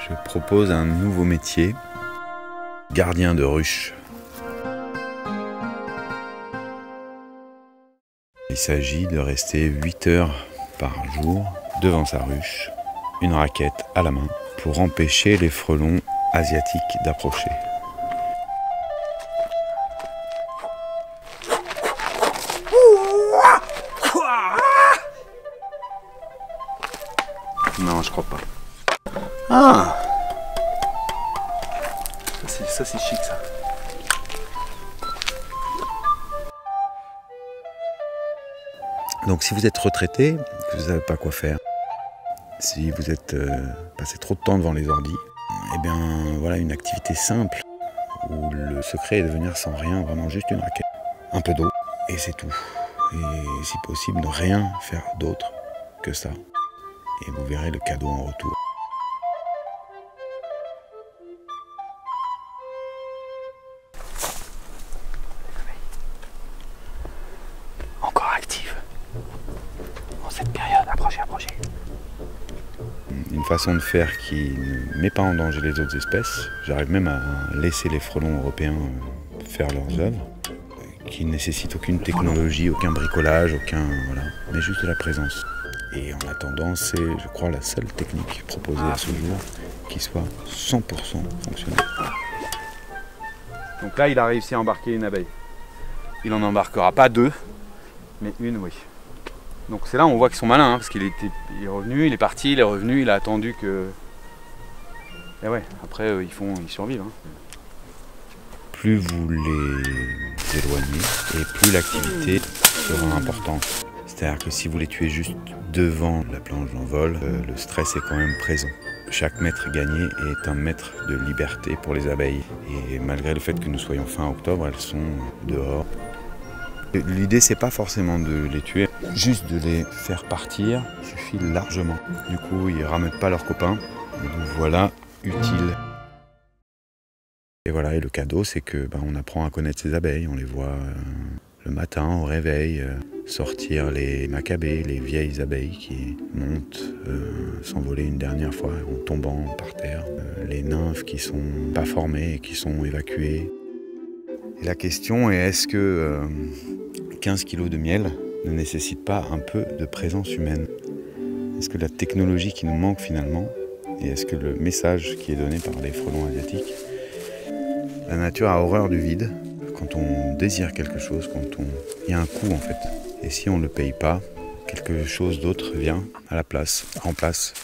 Je propose un nouveau métier, gardien de ruche. Il s'agit de rester 8 heures par jour devant sa ruche, une raquette à la main, pour empêcher les frelons asiatiques d'approcher. Non, je crois pas. Ah! Ça c'est chic ça. Donc si vous êet retraité, que vous ne savez pas quoi faire, si vous êtes passé trop de temps devant les ordis, eh bien voilà une activité simple où le secret est de venir sans rien, vraiment juste une raquette, un peu d'eau et c'est tout. Et si possible ne rien faire d'autre que ça. Et vous verrez le cadeau en retour. Encore active en cette période, approchez. Une façon de faire qui ne met pas en danger les autres espèces. J'arrive même à laisser les frelons européens faire leurs œuvres, qui ne nécessitent aucune technologie, aucun bricolage, voilà, mais juste de la présence. Et en attendant, c'est, je crois, la seule technique proposée à ce jour qui soit 100% fonctionnelle. Donc là, il a réussi à embarquer une abeille. Il n'en embarquera pas 2, mais une, oui. Donc c'est là où on voit qu'ils sont malins, hein, parce qu'il est revenu, il est parti, il est revenu, il a attendu que... Et ouais, après, ils survivent. Hein. Plus vous les éloignez, et plus l'activité sera importante. C'est-à-dire que si vous les tuez juste devant la planche d'envol, le stress est quand même présent. Chaque mètre gagné est un mètre de liberté pour les abeilles. Et malgré le fait que nous soyons fin octobre, elles sont dehors. L'idée, c'est pas forcément de les tuer, juste de les faire partir suffit largement. Du coup, ils ramènent pas leurs copains. Donc voilà, utile. Et voilà, et le cadeau, c'est que on apprend à connaître ces abeilles, on les voit le matin au réveil, sortir les macabées, les vieilles abeilles qui montent, s'envoler une dernière fois en tombant par terre, les nymphes qui sont pas formées et qui sont évacuées. Et la question est, est-ce que 15 kilos de miel ne nécessite pas un peu de présence humaine? Est-ce que la technologie qui nous manque finalement, et est-ce que le message qui est donné par les frelons asiatiques, la nature a horreur du vide. Quand on désire quelque chose, il y a un coût en fait. Et si on ne le paye pas, quelque chose d'autre vient à la place, remplace.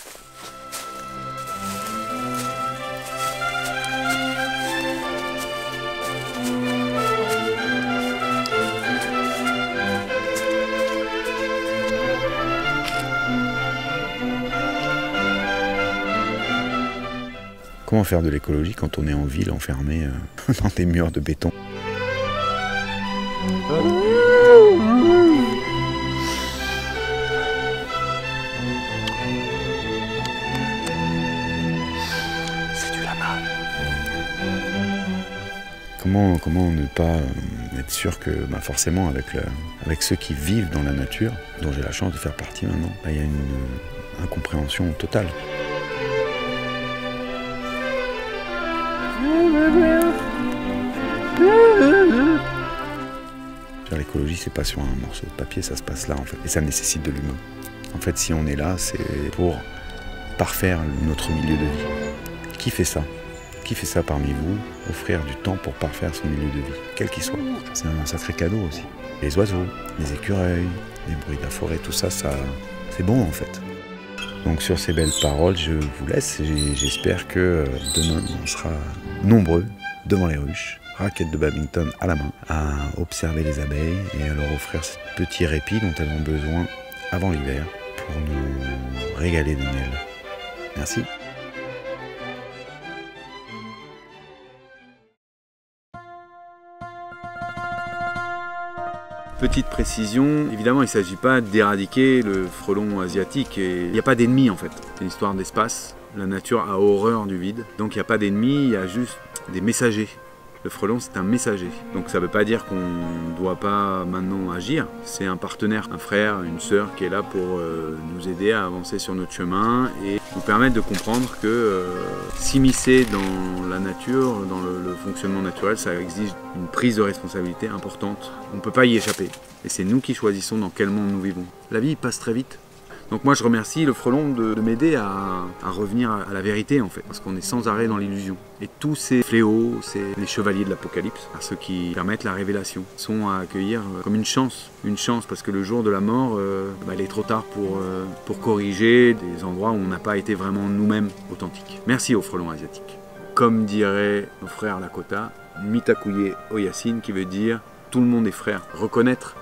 Comment faire de l'écologie quand on est en ville enfermé dans des murs de béton? C'est du lama. Comment ne pas être sûr que forcément avec ceux qui vivent dans la nature, dont j'ai la chance de faire partie maintenant, il y a une incompréhension totale. L'écologie, c'est pas sur un morceau de papier, ça se passe là en fait, et ça nécessite de l'humain. En fait, si on est là, c'est pour parfaire notre milieu de vie. Qui fait ça? Qui fait ça parmi vous? Offrir du temps pour parfaire son milieu de vie, quel qu'il soit. C'est un sacré cadeau aussi. Les oiseaux, les écureuils, les bruits de la forêt, tout ça, c'est bon en fait. Donc sur ces belles paroles, je vous laisse. J'espère que demain, on sera nombreux devant les ruches, raquettes de badminton à la main, à observer les abeilles et à leur offrir ce petit répit dont elles ont besoin avant l'hiver pour nous régaler de miel. Merci. Petite précision, évidemment il ne s'agit pas d'éradiquer le frelon asiatique, et il n'y a pas d'ennemi en fait, c'est une histoire d'espace, la nature a horreur du vide, donc il n'y a pas d'ennemi, il y a juste des messagers. Le frelon c'est un messager, donc ça ne veut pas dire qu'on ne doit pas maintenant agir, c'est un partenaire, un frère, une sœur qui est là pour nous aider à avancer sur notre chemin et nous permettent de comprendre que s'immiscer dans la nature, dans le fonctionnement naturel, ça exige une prise de responsabilité importante. On ne peut pas y échapper. Et c'est nous qui choisissons dans quel monde nous vivons. La vie passe très vite. Donc moi je remercie le frelon de m'aider à revenir à la vérité en fait, parce qu'on est sans arrêt dans l'illusion. Et tous ces fléaux, les chevaliers de l'Apocalypse, ceux qui permettent la révélation, sont à accueillir comme une chance parce que le jour de la mort, il est trop tard pour corriger des endroits où on n'a pas été vraiment nous-mêmes authentiques. Merci aux frelons asiatiques. Comme diraient nos frères Lakota, Mitakuye Oyasin, qui veut dire tout le monde est frère, reconnaître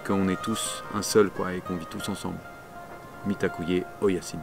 qu'on est tous un seul et qu'on vit tous ensemble. Mitakuye Oyasin.